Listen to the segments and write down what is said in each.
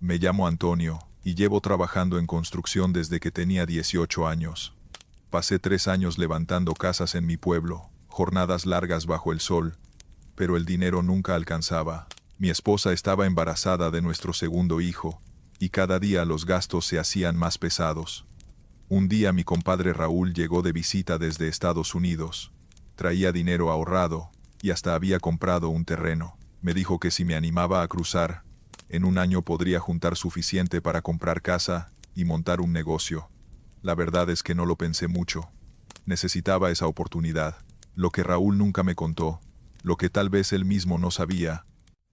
Me llamo Antonio, y llevo trabajando en construcción desde que tenía 18 años. Pasé 3 años levantando casas en mi pueblo, jornadas largas bajo el sol, pero el dinero nunca alcanzaba. Mi esposa estaba embarazada de nuestro segundo hijo, y cada día los gastos se hacían más pesados. Un día mi compadre Raúl llegó de visita desde Estados Unidos. Traía dinero ahorrado, y hasta había comprado un terreno. Me dijo que si me animaba a cruzar, en un año podría juntar suficiente para comprar casa y montar un negocio. La verdad es que no lo pensé mucho. Necesitaba esa oportunidad. Lo que Raúl nunca me contó, lo que tal vez él mismo no sabía,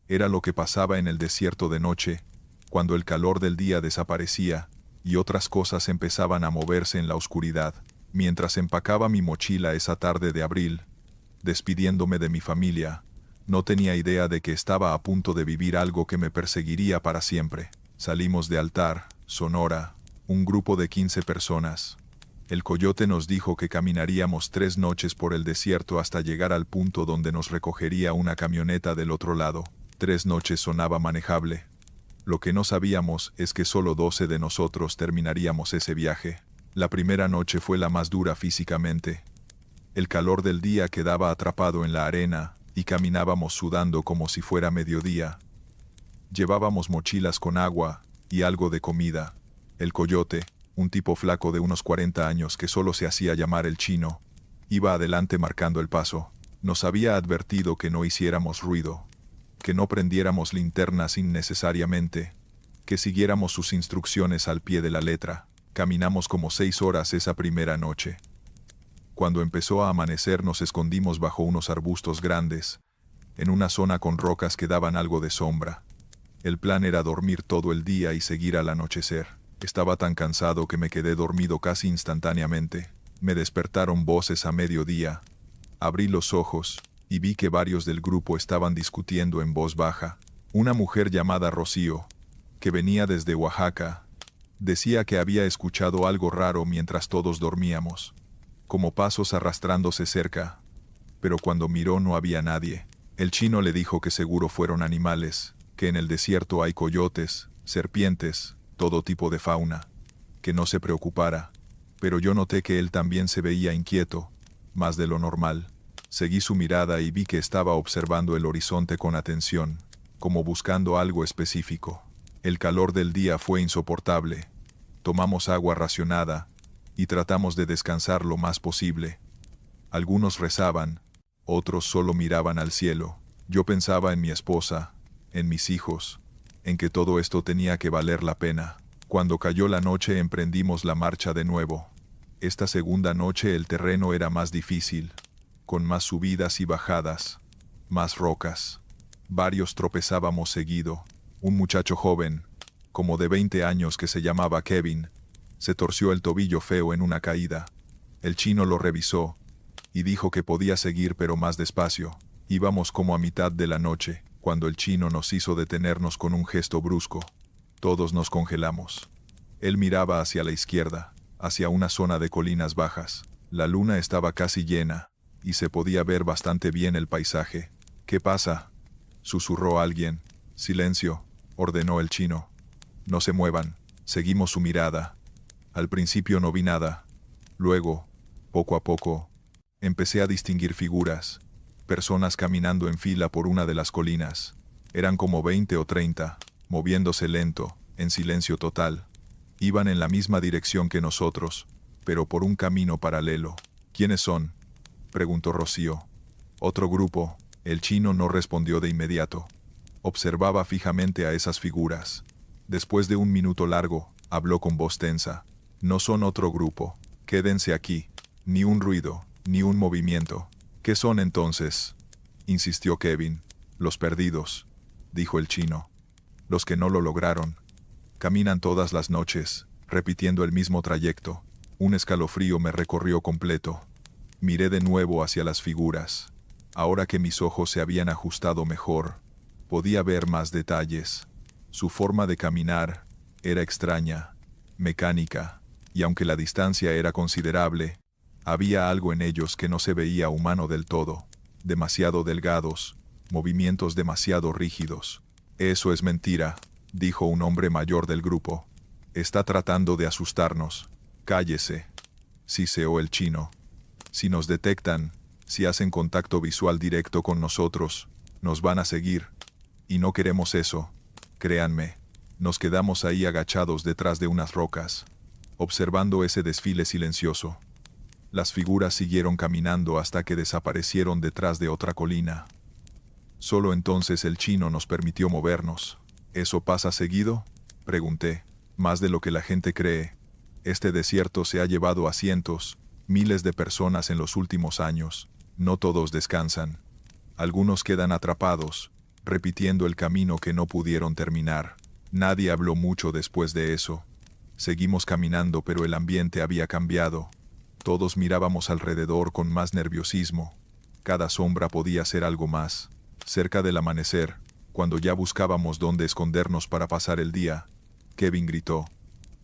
era lo que pasaba en el desierto de noche, cuando el calor del día desaparecía y otras cosas empezaban a moverse en la oscuridad. Mientras empacaba mi mochila esa tarde de abril, despidiéndome de mi familia, no tenía idea de que estaba a punto de vivir algo que me perseguiría para siempre. Salimos de Altar, Sonora, un grupo de 15 personas. El coyote nos dijo que caminaríamos 3 noches por el desierto hasta llegar al punto donde nos recogería una camioneta del otro lado. 3 noches sonaba manejable. Lo que no sabíamos es que solo 12 de nosotros terminaríamos ese viaje. La primera noche fue la más dura físicamente. El calor del día quedaba atrapado en la arena, y caminábamos sudando como si fuera mediodía. Llevábamos mochilas con agua y algo de comida. El coyote, un tipo flaco de unos 40 años que solo se hacía llamar el Chino, iba adelante marcando el paso. Nos había advertido que no hiciéramos ruido, que no prendiéramos linternas innecesariamente, que siguiéramos sus instrucciones al pie de la letra. Caminamos como 6 horas esa primera noche. Cuando empezó a amanecer nos escondimos bajo unos arbustos grandes, en una zona con rocas que daban algo de sombra. El plan era dormir todo el día y seguir al anochecer. Estaba tan cansado que me quedé dormido casi instantáneamente. Me despertaron voces a mediodía. Abrí los ojos y vi que varios del grupo estaban discutiendo en voz baja. Una mujer llamada Rocío, que venía desde Oaxaca, decía que había escuchado algo raro mientras todos dormíamos, como pasos arrastrándose cerca, pero cuando miró no había nadie. El Chino le dijo que seguro fueron animales, que en el desierto hay coyotes, serpientes, todo tipo de fauna, que no se preocupara, pero yo noté que él también se veía inquieto, más de lo normal. Seguí su mirada y vi que estaba observando el horizonte con atención, como buscando algo específico. El calor del día fue insoportable. Tomamos agua racionada y tratamos de descansar lo más posible. Algunos rezaban, otros solo miraban al cielo. Yo pensaba en mi esposa, en mis hijos, en que todo esto tenía que valer la pena. Cuando cayó la noche emprendimos la marcha de nuevo. Esta segunda noche el terreno era más difícil, con más subidas y bajadas, más rocas. Varios tropezábamos seguido. Un muchacho joven, como de 20 años que se llamaba Kevin, se torció el tobillo feo en una caída. El Chino lo revisó y dijo que podía seguir pero más despacio. Íbamos como a mitad de la noche, cuando el Chino nos hizo detenernos con un gesto brusco. Todos nos congelamos. Él miraba hacia la izquierda, hacia una zona de colinas bajas. La luna estaba casi llena, y se podía ver bastante bien el paisaje. «¿Qué pasa?», susurró alguien. «Silencio», ordenó el Chino. «No se muevan». Seguimos su mirada. Al principio no vi nada. Luego, poco a poco, empecé a distinguir figuras. Personas caminando en fila por una de las colinas. Eran como 20 o 30, moviéndose lento, en silencio total. Iban en la misma dirección que nosotros, pero por un camino paralelo. «¿Quiénes son?», preguntó Rocío. «Otro grupo». El Chino no respondió de inmediato. Observaba fijamente a esas figuras. Después de un minuto largo, habló con voz tensa. «No son otro grupo. Quédense aquí. Ni un ruido, ni un movimiento». «¿Qué son entonces?», insistió Kevin. «Los perdidos», dijo el Chino. «Los que no lo lograron. Caminan todas las noches, repitiendo el mismo trayecto». Un escalofrío me recorrió completo. Miré de nuevo hacia las figuras. Ahora que mis ojos se habían ajustado mejor, podía ver más detalles. Su forma de caminar era extraña, mecánica, y aunque la distancia era considerable, había algo en ellos que no se veía humano del todo. Demasiado delgados, movimientos demasiado rígidos. «Eso es mentira», dijo un hombre mayor del grupo. Está tratando de asustarnos. Cállese, siseó el chino. Si nos detectan, si hacen contacto visual directo con nosotros, nos van a seguir. Y no queremos eso. Créanme. Nos quedamos ahí agachados detrás de unas rocas, observando ese desfile silencioso. Las figuras siguieron caminando hasta que desaparecieron detrás de otra colina. Solo entonces el chino nos permitió movernos. ¿Eso pasa seguido?, pregunté. Más de lo que la gente cree. Este desierto se ha llevado a cientos, miles de personas en los últimos años. No todos descansan. Algunos quedan atrapados, repitiendo el camino que no pudieron terminar. Nadie habló mucho después de eso. Seguimos caminando, pero el ambiente había cambiado. Todos mirábamos alrededor con más nerviosismo. Cada sombra podía ser algo más. Cerca del amanecer, cuando ya buscábamos dónde escondernos para pasar el día, Kevin gritó.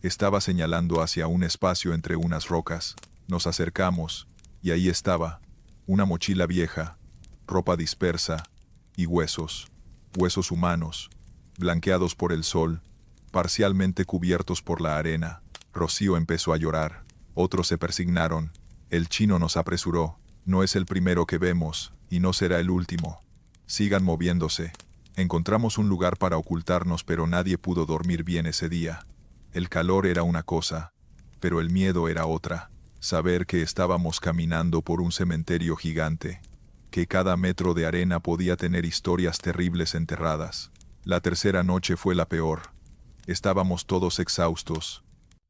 Estaba señalando hacia un espacio entre unas rocas. Nos acercamos, y ahí estaba, una mochila vieja, ropa dispersa, y huesos. Huesos humanos, blanqueados por el sol, parcialmente cubiertos por la arena. Rocío empezó a llorar. Otros se persignaron. El chino nos apresuró. No es el primero que vemos, y no será el último. Sigan moviéndose. Encontramos un lugar para ocultarnos, pero nadie pudo dormir bien ese día. El calor era una cosa, pero el miedo era otra. Saber que estábamos caminando por un cementerio gigante, que cada metro de arena podía tener historias terribles enterradas. La tercera noche fue la peor. Estábamos todos exhaustos,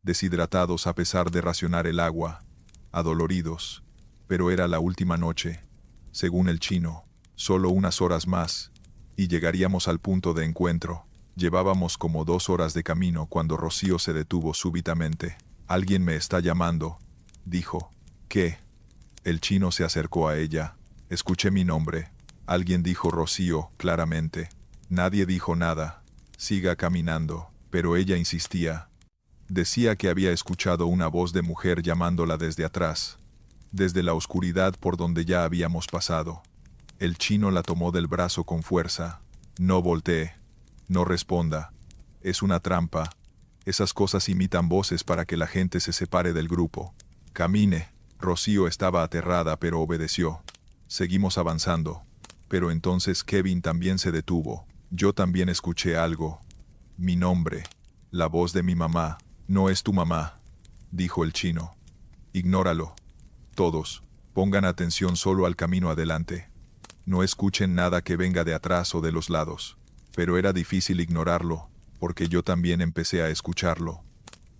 deshidratados a pesar de racionar el agua, adoloridos. Pero era la última noche. Según el chino, solo unas horas más, y llegaríamos al punto de encuentro. Llevábamos como 2 horas de camino cuando Rocío se detuvo súbitamente. «Alguien me está llamando», dijo. «¿Qué?». El chino se acercó a ella. «Escuché mi nombre». Alguien dijo Rocío, claramente. Nadie dijo nada. «Siga caminando». Pero ella insistía. Decía que había escuchado una voz de mujer llamándola desde atrás, desde la oscuridad por donde ya habíamos pasado. El chino la tomó del brazo con fuerza. «No voltee. No responda. Es una trampa. Esas cosas imitan voces para que la gente se separe del grupo. Camine». Rocío estaba aterrada, pero obedeció. Seguimos avanzando. Pero entonces Kevin también se detuvo. Yo también escuché algo. Mi nombre. La voz de mi mamá. «No es tu mamá», dijo el chino. «Ignóralo. Todos, pongan atención solo al camino adelante. No escuchen nada que venga de atrás o de los lados». Pero era difícil ignorarlo, porque yo también empecé a escucharlo.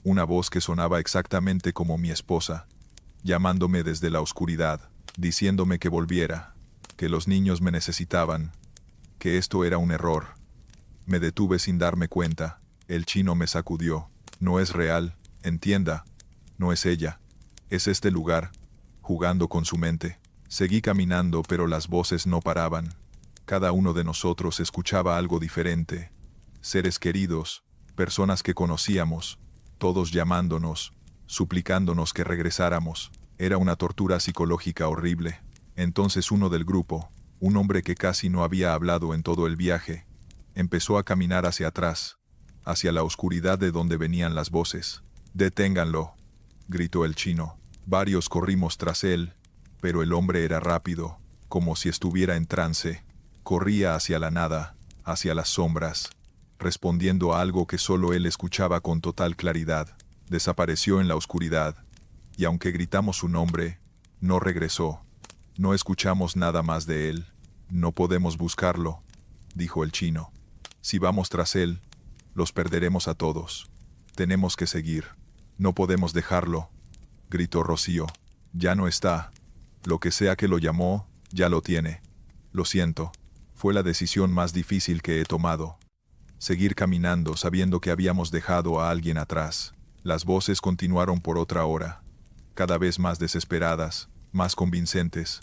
Una voz que sonaba exactamente como mi esposa, llamándome desde la oscuridad, diciéndome que volviera, que los niños me necesitaban, que esto era un error. Me detuve sin darme cuenta. El chino me sacudió. «No es real, entienda. No es ella. Es este lugar», jugando con su mente. Seguí caminando, pero las voces no paraban. Cada uno de nosotros escuchaba algo diferente. Seres queridos, personas que conocíamos, todos llamándonos, suplicándonos que regresáramos. Era una tortura psicológica horrible. Entonces uno del grupo, un hombre que casi no había hablado en todo el viaje, empezó a caminar hacia atrás, hacia la oscuridad de donde venían las voces. «Deténganlo», gritó el chino. Varios corrimos tras él, pero el hombre era rápido, como si estuviera en trance. Corría hacia la nada, hacia las sombras, respondiendo a algo que solo él escuchaba con total claridad. Desapareció en la oscuridad, y aunque gritamos su nombre, no regresó. No escuchamos nada más de él. «No podemos buscarlo», dijo el chino. «Si vamos tras él, los perderemos a todos. Tenemos que seguir. No podemos dejarlo», gritó Rocío. «Ya no está. Lo que sea que lo llamó, ya lo tiene. Lo siento. Fue la decisión más difícil que he tomado. Seguir caminando sabiendo que habíamos dejado a alguien atrás». Las voces continuaron por otra hora, cada vez más desesperadas, más convincentes,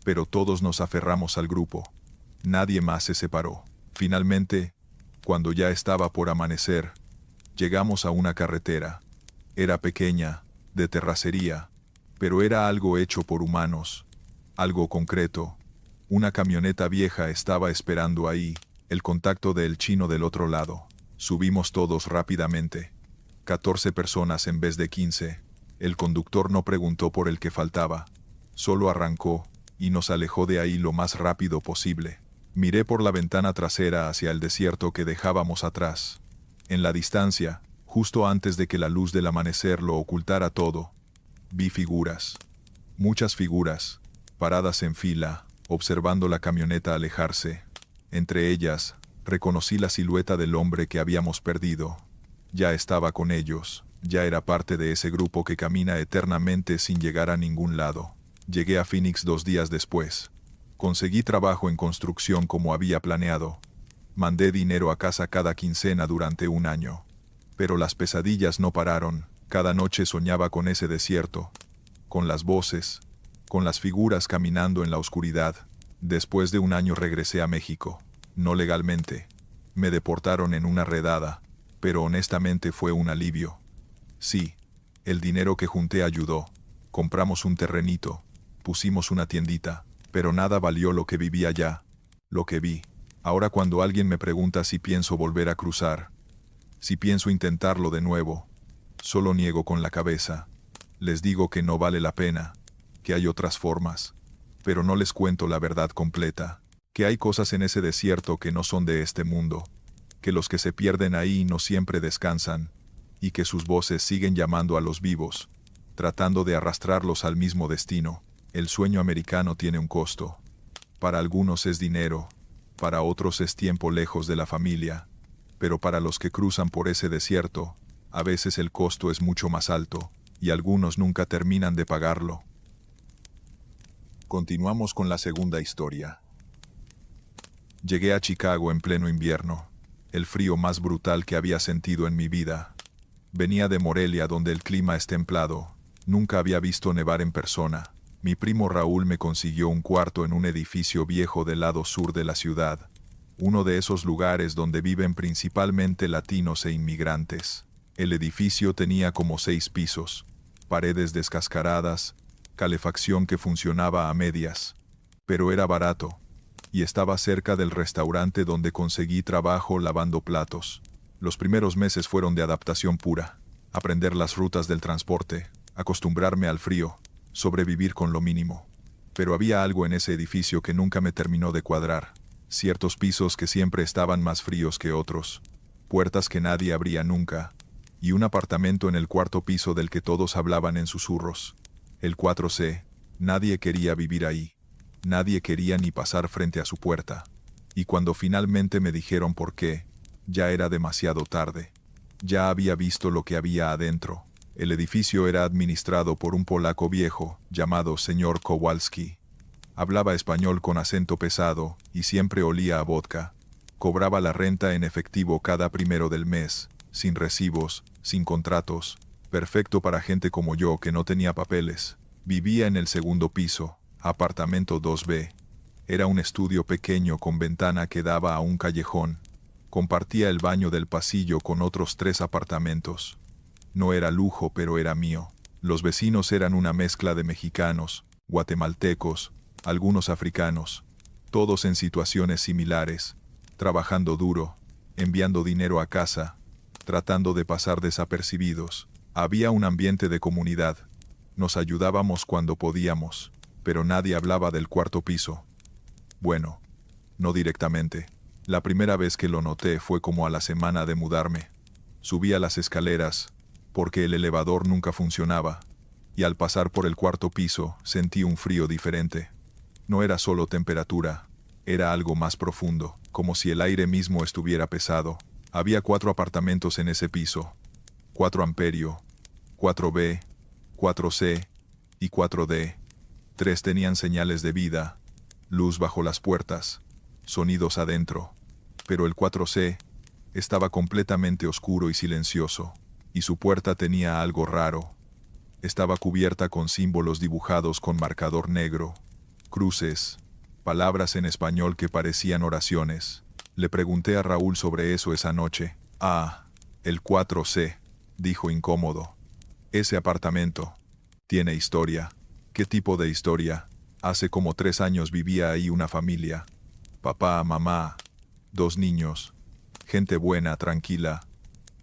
pero todos nos aferramos al grupo. Nadie más se separó. Finalmente, cuando ya estaba por amanecer, llegamos a una carretera. Era pequeña, de terracería, pero era algo hecho por humanos, algo concreto. Una camioneta vieja estaba esperando ahí, el contacto del chino del otro lado. Subimos todos rápidamente. 14 personas en vez de 15. El conductor no preguntó por el que faltaba. Solo arrancó, y nos alejó de ahí lo más rápido posible. Miré por la ventana trasera hacia el desierto que dejábamos atrás. En la distancia, justo antes de que la luz del amanecer lo ocultara todo, vi figuras. Muchas figuras, paradas en fila, observando la camioneta alejarse. Entre ellas, reconocí la silueta del hombre que habíamos perdido. Ya estaba con ellos, ya era parte de ese grupo que camina eternamente sin llegar a ningún lado. Llegué a Phoenix 2 días después. Conseguí trabajo en construcción como había planeado. Mandé dinero a casa cada quincena durante un año. Pero las pesadillas no pararon. Cada noche soñaba con ese desierto, con las voces, con las figuras caminando en la oscuridad. Después de un año regresé a México. No legalmente. Me deportaron en una redada, pero honestamente fue un alivio. Sí, el dinero que junté ayudó. Compramos un terrenito, pusimos una tiendita, pero nada valió lo que viví allá, lo que vi. Ahora cuando alguien me pregunta si pienso volver a cruzar, si pienso intentarlo de nuevo, solo niego con la cabeza. Les digo que no vale la pena, que hay otras formas, pero no les cuento la verdad completa, que hay cosas en ese desierto que no son de este mundo, que los que se pierden ahí no siempre descansan, y que sus voces siguen llamando a los vivos, tratando de arrastrarlos al mismo destino. El sueño americano tiene un costo. Para algunos es dinero, para otros es tiempo lejos de la familia, pero para los que cruzan por ese desierto, a veces el costo es mucho más alto, y algunos nunca terminan de pagarlo. Continuamos con la segunda historia. Llegué a Chicago en pleno invierno, el frío más brutal que había sentido en mi vida. Venía de Morelia, donde el clima es templado. Nunca había visto nevar en persona. Mi primo Raúl me consiguió un cuarto en un edificio viejo del lado sur de la ciudad, uno de esos lugares donde viven principalmente latinos e inmigrantes. El edificio tenía como 6 pisos, paredes descascaradas, calefacción que funcionaba a medias. Pero era barato, y estaba cerca del restaurante donde conseguí trabajo lavando platos. Los primeros meses fueron de adaptación pura, aprender las rutas del transporte, acostumbrarme al frío, sobrevivir con lo mínimo. Pero había algo en ese edificio que nunca me terminó de cuadrar. Ciertos pisos que siempre estaban más fríos que otros, puertas que nadie abría nunca, y un apartamento en el 4.º piso del que todos hablaban en susurros. El 4C, nadie quería vivir ahí. Nadie quería ni pasar frente a su puerta. Y cuando finalmente me dijeron por qué, ya era demasiado tarde. Ya había visto lo que había adentro. El edificio era administrado por un polaco viejo, llamado señor Kowalski. Hablaba español con acento pesado, y siempre olía a vodka. Cobraba la renta en efectivo cada primero del mes, sin recibos, sin contratos. Perfecto para gente como yo que no tenía papeles. Vivía en el 2.º piso, apartamento 2B. Era un estudio pequeño con ventana que daba a un callejón. Compartía el baño del pasillo con otros 3 apartamentos. No era lujo, pero era mío. Los vecinos eran una mezcla de mexicanos, guatemaltecos, algunos africanos, todos en situaciones similares, trabajando duro, enviando dinero a casa, tratando de pasar desapercibidos. Había un ambiente de comunidad. Nos ayudábamos cuando podíamos, pero nadie hablaba del 4.º piso. Bueno, no directamente. La primera vez que lo noté fue como a la semana de mudarme. Subí a las escaleras, porque el elevador nunca funcionaba, y al pasar por el 4.º piso sentí un frío diferente. No era solo temperatura, era algo más profundo, como si el aire mismo estuviera pesado. Había 4 apartamentos en ese piso. 4 Amperio, 4B, 4C y 4D. 3 tenían señales de vida, luz bajo las puertas, sonidos adentro. Pero el 4C estaba completamente oscuro y silencioso, y su puerta tenía algo raro. Estaba cubierta con símbolos dibujados con marcador negro, cruces, palabras en español que parecían oraciones. Le pregunté a Raúl sobre eso esa noche. Ah, el 4C, dijo incómodo. Ese apartamento tiene historia. ¿Qué tipo de historia? Hace como 3 años vivía ahí una familia. Papá, mamá, 2 niños. Gente buena, tranquila.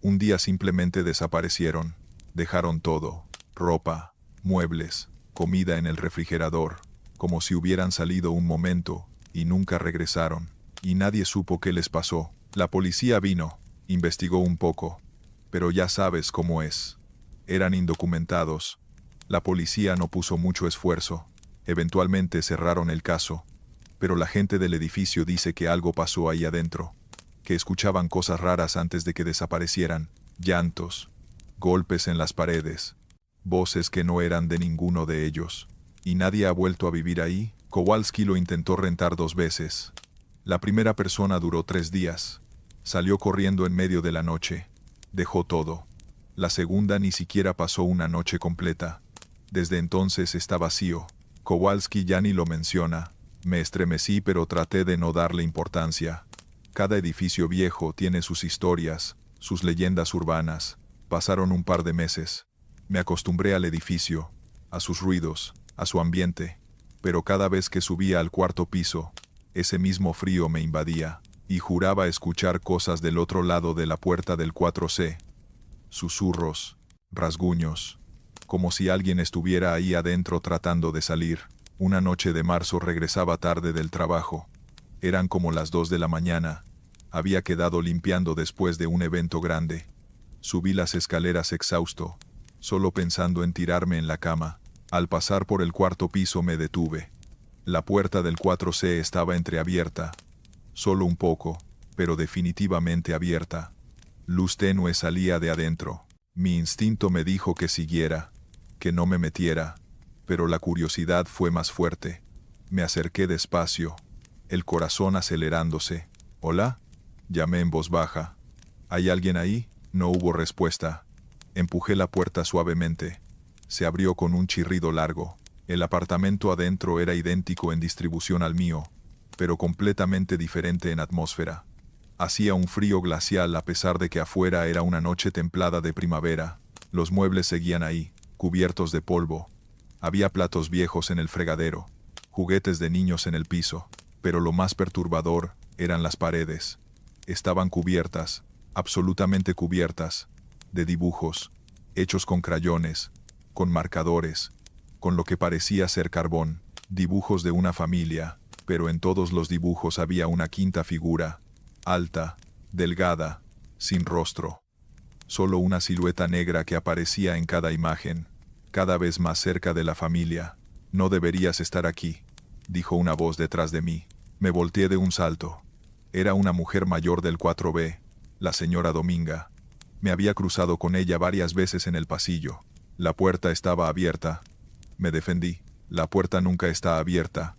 Un día simplemente desaparecieron. Dejaron todo. Ropa, muebles, comida en el refrigerador. Como si hubieran salido un momento, y nunca regresaron. Y nadie supo qué les pasó. La policía vino, investigó un poco. Pero ya sabes cómo es. Eran indocumentados. La policía no puso mucho esfuerzo. Eventualmente cerraron el caso. Pero la gente del edificio dice que algo pasó ahí adentro. Que escuchaban cosas raras antes de que desaparecieran. Llantos. Golpes en las paredes. Voces que no eran de ninguno de ellos. ¿Y nadie ha vuelto a vivir ahí? Kowalski lo intentó rentar 2 veces. La primera persona duró 3 días. Salió corriendo en medio de la noche. Dejó todo. La segunda ni siquiera pasó una noche completa. Desde entonces está vacío. Kowalski ya ni lo menciona. Me estremecí, pero traté de no darle importancia. Cada edificio viejo tiene sus historias, sus leyendas urbanas. Pasaron un par de meses. Me acostumbré al edificio, a sus ruidos, a su ambiente. Pero cada vez que subía al 4º piso, ese mismo frío me invadía, y juraba escuchar cosas del otro lado de la puerta del 4C. Susurros, rasguños, como si alguien estuviera ahí adentro tratando de salir. Una noche de marzo regresaba tarde del trabajo. Eran como las 2 de la mañana. Había quedado limpiando después de un evento grande. Subí las escaleras exhausto, solo pensando en tirarme en la cama. Al pasar por el 4º piso me detuve. La puerta del 4C estaba entreabierta. Solo un poco, pero definitivamente abierta. Luz tenue salía de adentro. Mi instinto me dijo que siguiera, que no me metiera, pero la curiosidad fue más fuerte. Me acerqué despacio, el corazón acelerándose. ¿Hola? Llamé en voz baja. ¿Hay alguien ahí? No hubo respuesta. Empujé la puerta suavemente. Se abrió con un chirrido largo. El apartamento adentro era idéntico en distribución al mío, pero completamente diferente en atmósfera. Hacía un frío glacial a pesar de que afuera era una noche templada de primavera. Los muebles seguían ahí, cubiertos de polvo. Había platos viejos en el fregadero, juguetes de niños en el piso, pero lo más perturbador eran las paredes. Estaban cubiertas, absolutamente cubiertas, de dibujos, hechos con crayones, con marcadores, con lo que parecía ser carbón, dibujos de una familia, pero en todos los dibujos había una quinta figura, alta, delgada, sin rostro. Solo una silueta negra que aparecía en cada imagen, cada vez más cerca de la familia. No deberías estar aquí, dijo una voz detrás de mí. Me volteé de un salto. Era una mujer mayor del 4B, la señora Dominga. Me había cruzado con ella varias veces en el pasillo. La puerta estaba abierta. Me defendí. La puerta nunca está abierta,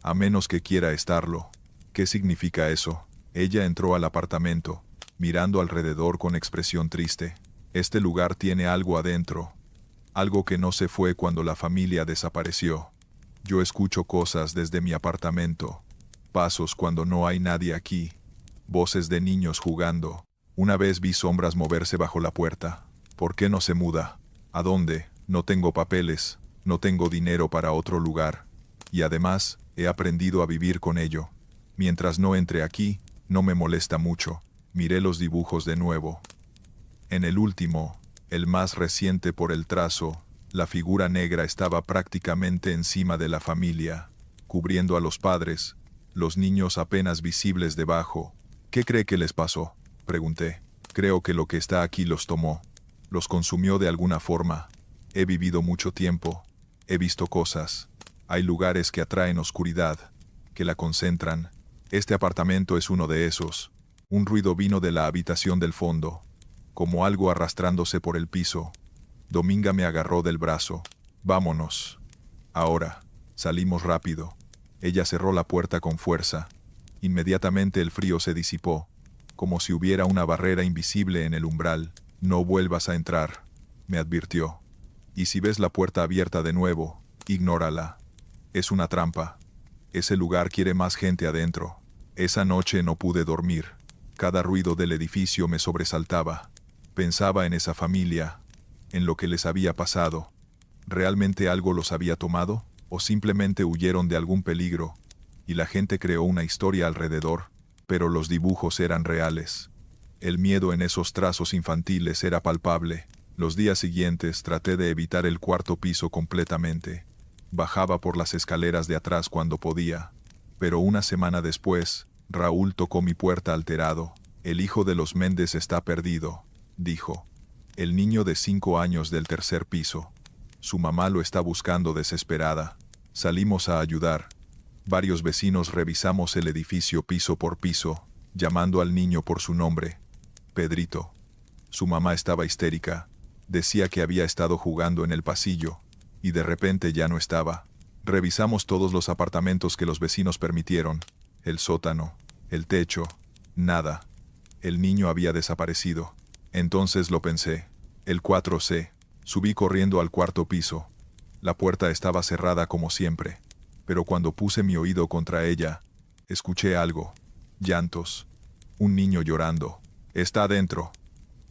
a menos que quiera estarlo. ¿Qué significa eso? Ella entró al apartamento, mirando alrededor con expresión triste. Este lugar tiene algo adentro. Algo que no se fue cuando la familia desapareció. Yo escucho cosas desde mi apartamento. Pasos cuando no hay nadie aquí. Voces de niños jugando. Una vez vi sombras moverse bajo la puerta. ¿Por qué no se muda? ¿A dónde? No tengo papeles. No tengo dinero para otro lugar. Y además, he aprendido a vivir con ello. Mientras no entre aquí, no me molesta mucho. Miré los dibujos de nuevo. En el último, el más reciente por el trazo, la figura negra estaba prácticamente encima de la familia, cubriendo a los padres, los niños apenas visibles debajo. ¿Qué cree que les pasó?, pregunté. Creo que lo que está aquí los tomó. Los consumió de alguna forma. He vivido mucho tiempo. He visto cosas. Hay lugares que atraen oscuridad, que la concentran. Este apartamento es uno de esos. Un ruido vino de la habitación del fondo, como algo arrastrándose por el piso. Dominga me agarró del brazo. Vámonos. Ahora. Salimos rápido. Ella cerró la puerta con fuerza. Inmediatamente el frío se disipó, como si hubiera una barrera invisible en el umbral. No vuelvas a entrar, me advirtió. Y si ves la puerta abierta de nuevo, ignórala. Es una trampa. Ese lugar quiere más gente adentro. Esa noche no pude dormir. Cada ruido del edificio me sobresaltaba. Pensaba en esa familia, en lo que les había pasado. ¿Realmente algo los había tomado? ¿O simplemente huyeron de algún peligro? Y la gente creó una historia alrededor, pero los dibujos eran reales. El miedo en esos trazos infantiles era palpable. Los días siguientes traté de evitar el cuarto piso completamente. Bajaba por las escaleras de atrás cuando podía. Pero una semana después, Raúl tocó mi puerta alterado. El hijo de los Méndez está perdido, dijo. El niño de 5 años del tercer piso. Su mamá lo está buscando desesperada. Salimos a ayudar. Varios vecinos revisamos el edificio piso por piso, llamando al niño por su nombre. Pedrito. Su mamá estaba histérica. Decía que había estado jugando en el pasillo, y de repente ya no estaba. Revisamos todos los apartamentos que los vecinos permitieron, el sótano, el techo, nada. El niño había desaparecido. Entonces lo pensé. El 4C. Subí corriendo al cuarto piso. La puerta estaba cerrada como siempre, pero cuando puse mi oído contra ella, escuché algo. Llantos. Un niño llorando. «Está adentro»,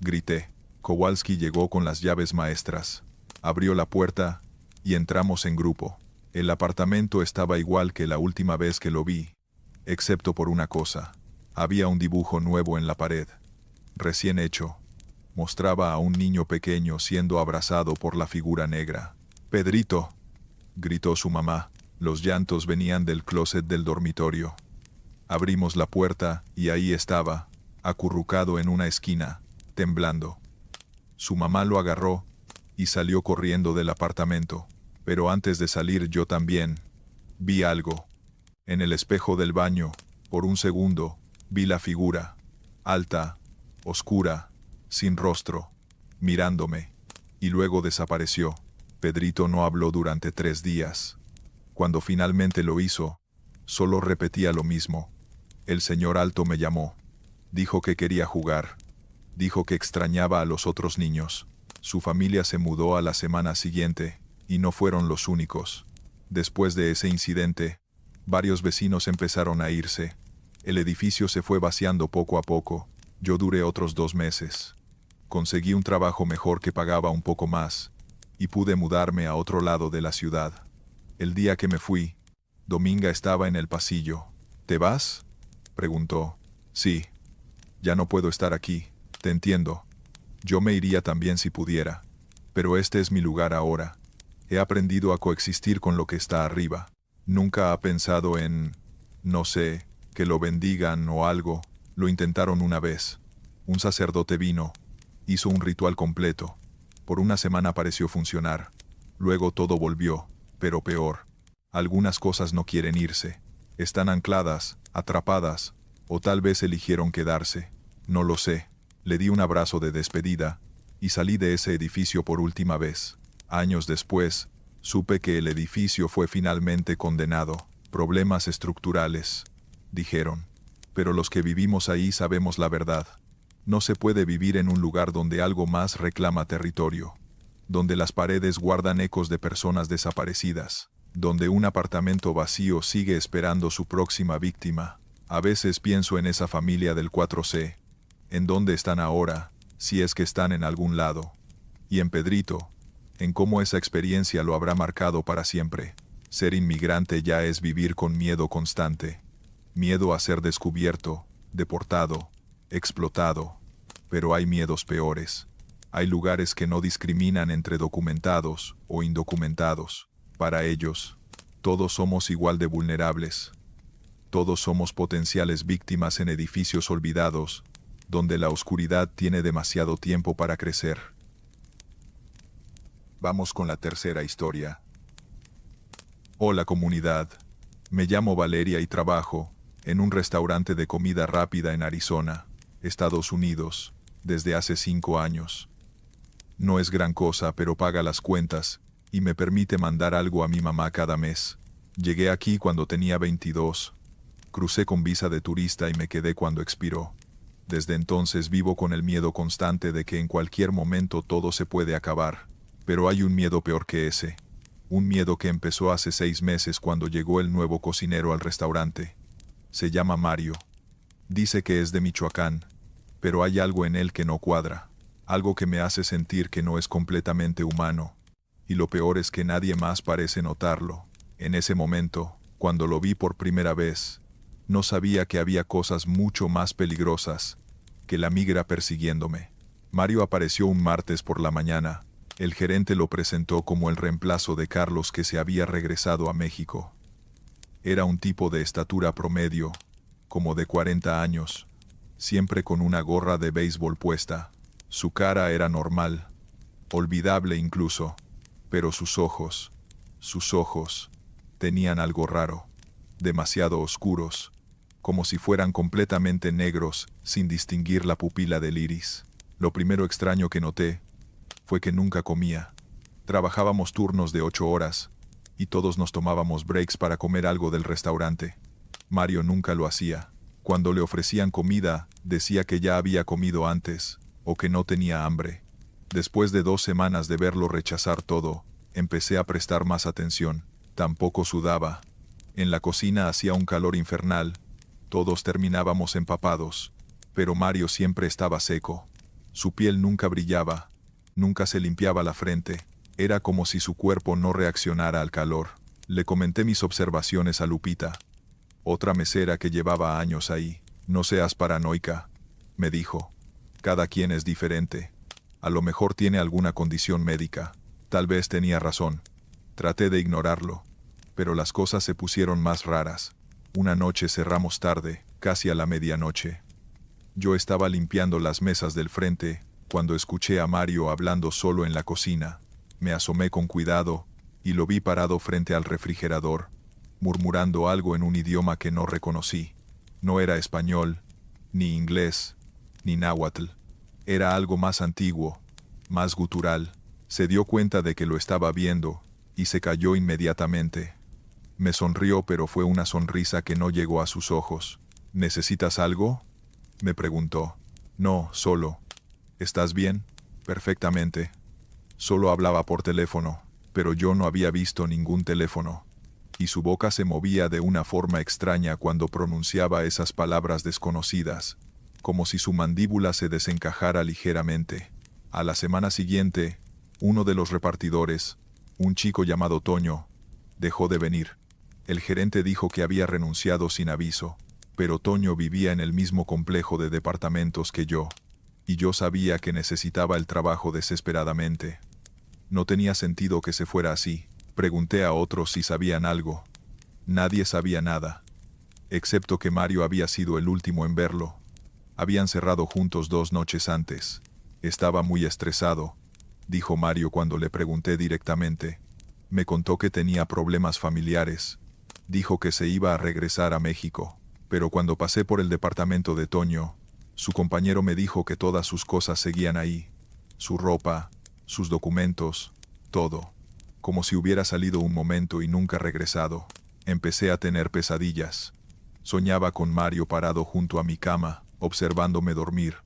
grité. Kowalski llegó con las llaves maestras. Abrió la puerta y entramos en grupo. El apartamento estaba igual que la última vez que lo vi, excepto por una cosa. Había un dibujo nuevo en la pared, recién hecho. Mostraba a un niño pequeño siendo abrazado por la figura negra. «Pedrito», gritó su mamá. Los llantos venían del closet del dormitorio. Abrimos la puerta y ahí estaba, acurrucado en una esquina, temblando. Su mamá lo agarró y salió corriendo del apartamento. Pero antes de salir yo también vi algo. En el espejo del baño, por un segundo, vi la figura, alta, oscura, sin rostro, mirándome, y luego desapareció. Pedrito no habló durante 3 días. Cuando finalmente lo hizo, solo repetía lo mismo. El señor Alto me llamó. Dijo que quería jugar. Dijo que extrañaba a los otros niños. Su familia se mudó a la semana siguiente, y no fueron los únicos. Después de ese incidente, varios vecinos empezaron a irse. El edificio se fue vaciando poco a poco. Yo duré otros 2 meses. Conseguí un trabajo mejor que pagaba un poco más, y pude mudarme a otro lado de la ciudad. El día que me fui, Dominga estaba en el pasillo. «¿Te vas?», preguntó. «Sí. Ya no puedo estar aquí, te entiendo. Yo me iría también si pudiera. Pero este es mi lugar ahora. He aprendido a coexistir con lo que está arriba. Nunca ha pensado en, no sé, que lo bendigan o algo. Lo intentaron una vez. Un sacerdote vino, hizo un ritual completo. Por una semana pareció funcionar. Luego todo volvió, pero peor. Algunas cosas no quieren irse. Están ancladas, atrapadas, o tal vez eligieron quedarse. No lo sé. Le di un abrazo de despedida, y salí de ese edificio por última vez. Años después, supe que el edificio fue finalmente condenado. Problemas estructurales, dijeron. Pero los que vivimos ahí sabemos la verdad. No se puede vivir en un lugar donde algo más reclama territorio. Donde las paredes guardan ecos de personas desaparecidas. Donde un apartamento vacío sigue esperando su próxima víctima. A veces pienso en esa familia del 4C. En dónde están ahora, si es que están en algún lado. Y en Pedrito, en cómo esa experiencia lo habrá marcado para siempre. Ser inmigrante ya es vivir con miedo constante. Miedo a ser descubierto, deportado, explotado. Pero hay miedos peores. Hay lugares que no discriminan entre documentados o indocumentados. Para ellos, todos somos igual de vulnerables. Todos somos potenciales víctimas en edificios olvidados, donde la oscuridad tiene demasiado tiempo para crecer. Vamos con la tercera historia. Hola comunidad. Me llamo Valeria y trabajo en un restaurante de comida rápida en Arizona, Estados Unidos, desde hace 5 años. No es gran cosa, pero paga las cuentas y me permite mandar algo a mi mamá cada mes. Llegué aquí cuando tenía 22. Crucé con visa de turista y me quedé cuando expiró. Desde entonces vivo con el miedo constante de que en cualquier momento todo se puede acabar. Pero hay un miedo peor que ese. Un miedo que empezó hace 6 meses cuando llegó el nuevo cocinero al restaurante. Se llama Mario. Dice que es de Michoacán, pero hay algo en él que no cuadra. Algo que me hace sentir que no es completamente humano. Y lo peor es que nadie más parece notarlo. En ese momento, cuando lo vi por primera vez, no sabía que había cosas mucho más peligrosas que la migra persiguiéndome. Mario apareció un martes por la mañana. El gerente lo presentó como el reemplazo de Carlos, que se había regresado a México. Era un tipo de estatura promedio, como de 40 años, siempre con una gorra de béisbol puesta. Su cara era normal, olvidable incluso, pero sus ojos, tenían algo raro, demasiado oscuros, como si fueran completamente negros, sin distinguir la pupila del iris. Lo primero extraño que noté fue que nunca comía. Trabajábamos turnos de 8 horas, y todos nos tomábamos breaks para comer algo del restaurante. Mario nunca lo hacía. Cuando le ofrecían comida, decía que ya había comido antes, o que no tenía hambre. Después de 2 semanas de verlo rechazar todo, empecé a prestar más atención. Tampoco sudaba. En la cocina hacía un calor infernal. Todos terminábamos empapados, pero Mario siempre estaba seco. Su piel nunca brillaba, nunca se limpiaba la frente. Era como si su cuerpo no reaccionara al calor. Le comenté mis observaciones a Lupita, otra mesera que llevaba años ahí. No seas paranoica, me dijo. Cada quien es diferente. A lo mejor tiene alguna condición médica. Tal vez tenía razón. Traté de ignorarlo, pero las cosas se pusieron más raras. Una noche cerramos tarde, casi a la medianoche. Yo estaba limpiando las mesas del frente, cuando escuché a Mario hablando solo en la cocina. Me asomé con cuidado, y lo vi parado frente al refrigerador, murmurando algo en un idioma que no reconocí. No era español, ni inglés, ni náhuatl. Era algo más antiguo, más gutural. Se dio cuenta de que lo estaba viendo, y se calló inmediatamente. Me sonrió, pero fue una sonrisa que no llegó a sus ojos. ¿Necesitas algo?, me preguntó. No, solo. ¿Estás bien? Perfectamente. Solo hablaba por teléfono, pero yo no había visto ningún teléfono. Y su boca se movía de una forma extraña cuando pronunciaba esas palabras desconocidas, como si su mandíbula se desencajara ligeramente. A la semana siguiente, uno de los repartidores, un chico llamado Toño, dejó de venir. El gerente dijo que había renunciado sin aviso, pero Toño vivía en el mismo complejo de departamentos que yo, y yo sabía que necesitaba el trabajo desesperadamente. No tenía sentido que se fuera así. Pregunté a otros si sabían algo. Nadie sabía nada, excepto que Mario había sido el último en verlo. Habían cerrado juntos 2 noches antes. Estaba muy estresado, dijo Mario cuando le pregunté directamente. Me contó que tenía problemas familiares. Dijo que se iba a regresar a México. Pero cuando pasé por el departamento de Toño, su compañero me dijo que todas sus cosas seguían ahí. Su ropa, sus documentos, todo. Como si hubiera salido un momento y nunca regresado. Empecé a tener pesadillas. Soñaba con Mario parado junto a mi cama, observándome dormir.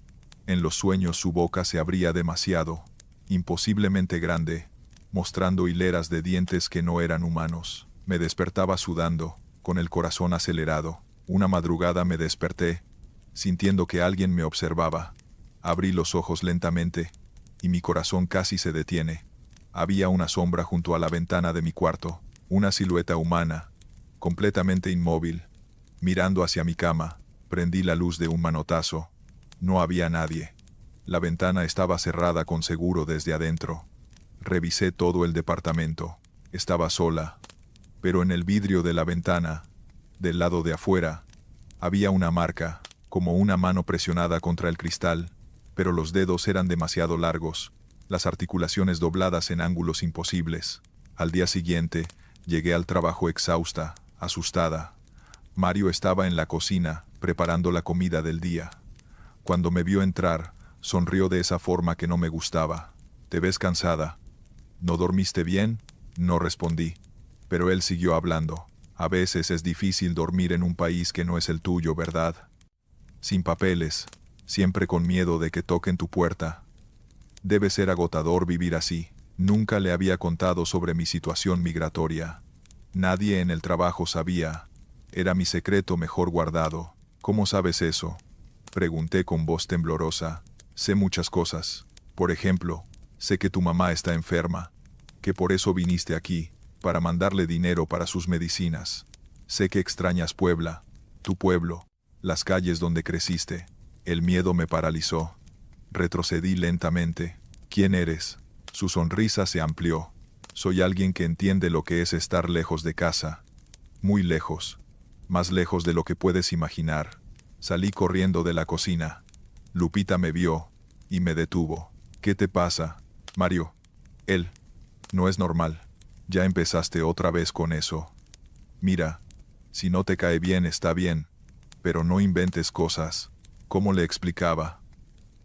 En los sueños su boca se abría demasiado, imposiblemente grande, mostrando hileras de dientes que no eran humanos. Me despertaba sudando, con el corazón acelerado. Una madrugada me desperté, sintiendo que alguien me observaba. Abrí los ojos lentamente, y mi corazón casi se detiene. Había una sombra junto a la ventana de mi cuarto, una silueta humana, completamente inmóvil, mirando hacia mi cama. Prendí la luz de un manotazo. No había nadie. La ventana estaba cerrada con seguro desde adentro. Revisé todo el departamento. Estaba sola. Pero en el vidrio de la ventana, del lado de afuera, había una marca, como una mano presionada contra el cristal, pero los dedos eran demasiado largos, las articulaciones dobladas en ángulos imposibles. Al día siguiente, llegué al trabajo exhausta, asustada. Mario estaba en la cocina, preparando la comida del día. Cuando me vio entrar, sonrió de esa forma que no me gustaba. «¿Te ves cansada? ¿No dormiste bien?», no respondí. Pero él siguió hablando. «A veces es difícil dormir en un país que no es el tuyo, ¿verdad? Sin papeles, siempre con miedo de que toquen tu puerta. Debe ser agotador vivir así». Nunca le había contado sobre mi situación migratoria. Nadie en el trabajo sabía. Era mi secreto mejor guardado. «¿Cómo sabes eso?», pregunté con voz temblorosa. «Sé muchas cosas. Por ejemplo, sé que tu mamá está enferma, que por eso viniste aquí, para mandarle dinero para sus medicinas. Sé que extrañas Puebla, tu pueblo, las calles donde creciste. El miedo me paralizó. Retrocedí lentamente. ¿Quién eres? Su sonrisa se amplió. Soy alguien que entiende lo que es estar lejos de casa. Muy lejos. Más lejos de lo que puedes imaginar. Salí corriendo de la cocina. Lupita me vio y me detuvo. ¿Qué te pasa, Mario? Él. No es normal. Ya empezaste otra vez con eso. Mira, si no te cae bien está bien, pero no inventes cosas. ¿Cómo le explicaba?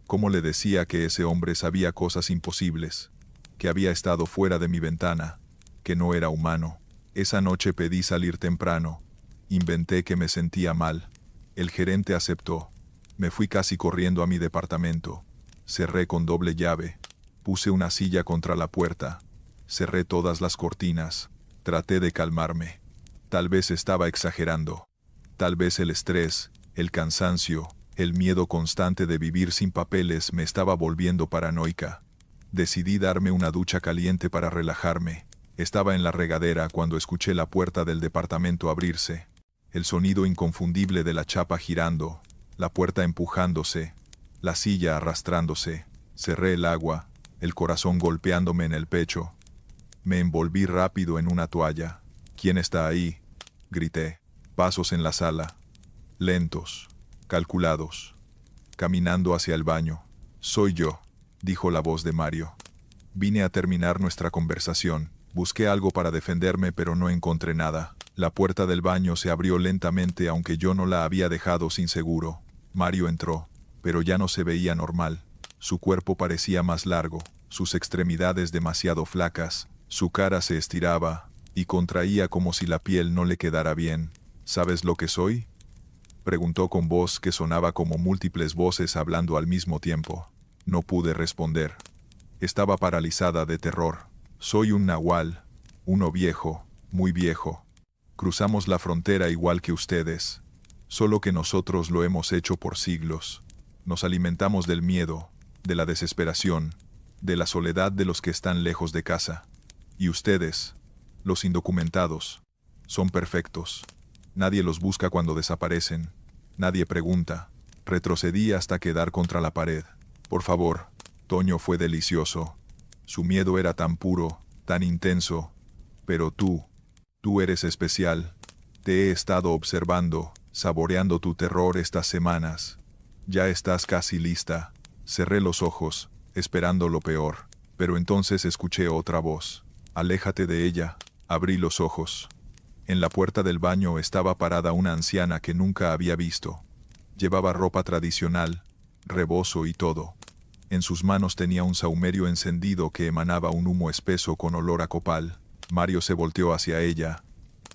¿Cómo le decía que ese hombre sabía cosas imposibles? Que había estado fuera de mi ventana, que no era humano. Esa noche pedí salir temprano. Inventé que me sentía mal. El gerente aceptó. Me fui casi corriendo a mi departamento. Cerré con doble llave. Puse una silla contra la puerta. Cerré todas las cortinas. Traté de calmarme. Tal vez estaba exagerando. Tal vez el estrés, el cansancio, el miedo constante de vivir sin papeles me estaba volviendo paranoica. Decidí darme una ducha caliente para relajarme. Estaba en la regadera cuando escuché la puerta del departamento abrirse. El sonido inconfundible de la chapa girando, la puerta empujándose, la silla arrastrándose. Cerré el agua, el corazón golpeándome en el pecho. Me envolví rápido en una toalla. ¿Quién está ahí?, grité. Pasos en la sala. Lentos, calculados. Caminando hacia el baño. Soy yo, dijo la voz de Mario. Vine a terminar nuestra conversación. Busqué algo para defenderme, pero no encontré nada. La puerta del baño se abrió lentamente, aunque yo no la había dejado sin seguro. Mario entró, pero ya no se veía normal. Su cuerpo parecía más largo, sus extremidades demasiado flacas. Su cara se estiraba y contraía como si la piel no le quedara bien. ¿Sabes lo que soy?, preguntó con voz que sonaba como múltiples voces hablando al mismo tiempo. No pude responder. Estaba paralizada de terror. Soy un nahual, uno viejo, muy viejo. Cruzamos la frontera igual que ustedes, solo que nosotros lo hemos hecho por siglos. Nos alimentamos del miedo, de la desesperación, de la soledad de los que están lejos de casa. Y ustedes, los indocumentados, son perfectos. Nadie los busca cuando desaparecen. Nadie pregunta. Retrocedí hasta quedar contra la pared. Por favor, Toño fue delicioso. Su miedo era tan puro, tan intenso. Pero tú eres especial. Te he estado observando, saboreando tu terror estas semanas. Ya estás casi lista. Cerré los ojos, esperando lo peor. Pero entonces escuché otra voz. Aléjate de ella. Abrí los ojos. En la puerta del baño estaba parada una anciana que nunca había visto. Llevaba ropa tradicional, rebozo y todo. En sus manos tenía un sahumerio encendido que emanaba un humo espeso con olor a copal. Mario se volteó hacia ella,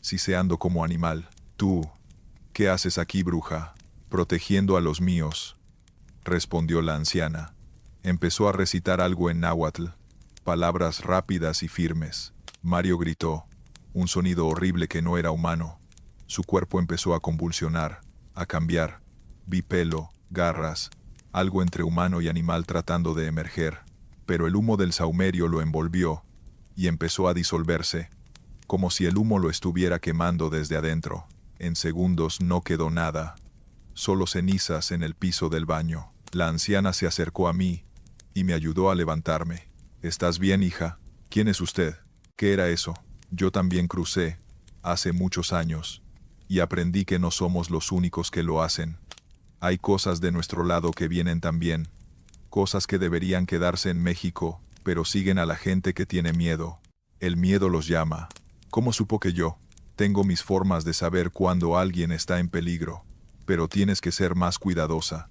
siseando como animal. «Tú, ¿qué haces aquí, bruja?» «Protegiendo a los míos», respondió la anciana. Empezó a recitar algo en náhuatl, palabras rápidas y firmes. Mario gritó, un sonido horrible que no era humano. Su cuerpo empezó a convulsionar, a cambiar. Vi pelo, garras, algo entre humano y animal tratando de emerger, pero el humo del sahumerio lo envolvió y empezó a disolverse, como si el humo lo estuviera quemando desde adentro. En segundos no quedó nada, solo cenizas en el piso del baño. La anciana se acercó a mí y me ayudó a levantarme. ¿Estás bien, hija? ¿Quién es usted? ¿Qué era eso? Yo también crucé, hace muchos años, y aprendí que no somos los únicos que lo hacen. Hay cosas de nuestro lado que vienen también, cosas que deberían quedarse en México, pero siguen a la gente que tiene miedo. El miedo los llama. ¿Cómo supo que yo? Tengo mis formas de saber cuando alguien está en peligro, pero tienes que ser más cuidadosa.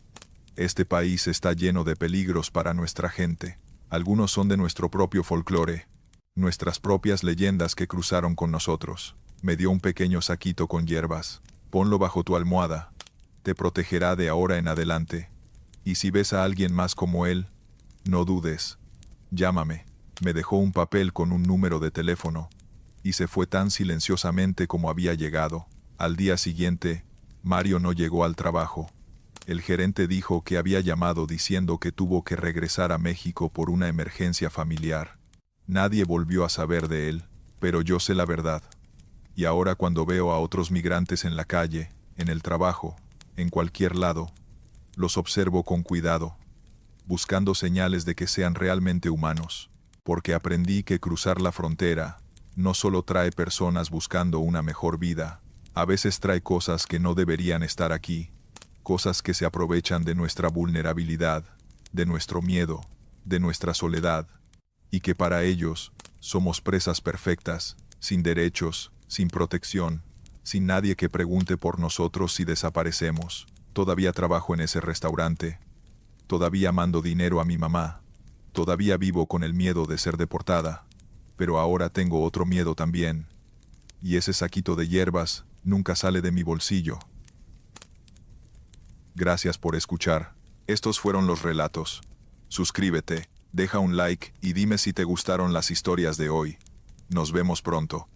Este país está lleno de peligros para nuestra gente. Algunos son de nuestro propio folclore, nuestras propias leyendas que cruzaron con nosotros. Me dio un pequeño saquito con hierbas. Ponlo bajo tu almohada. Te protegerá de ahora en adelante. Y si ves a alguien más como él, no dudes. Llámame. Me dejó un papel con un número de teléfono, y se fue tan silenciosamente como había llegado. Al día siguiente, Mario no llegó al trabajo. El gerente dijo que había llamado diciendo que tuvo que regresar a México por una emergencia familiar. Nadie volvió a saber de él, pero yo sé la verdad. Y ahora cuando veo a otros migrantes en la calle, en el trabajo, en cualquier lado, Los observo con cuidado, buscando señales de que sean realmente humanos, porque aprendí que cruzar la frontera no solo trae personas buscando una mejor vida, a veces trae cosas que no deberían estar aquí, cosas que se aprovechan de nuestra vulnerabilidad, de nuestro miedo, de nuestra soledad, y que para ellos somos presas perfectas, sin derechos, sin protección, sin nadie que pregunte por nosotros si desaparecemos. Todavía trabajo en ese restaurante, todavía mando dinero a mi mamá, todavía vivo con el miedo de ser deportada, pero ahora tengo otro miedo también, y ese saquito de hierbas nunca sale de mi bolsillo. Gracias por escuchar. Estos fueron los relatos. Suscríbete, deja un like y dime si te gustaron las historias de hoy. Nos vemos pronto.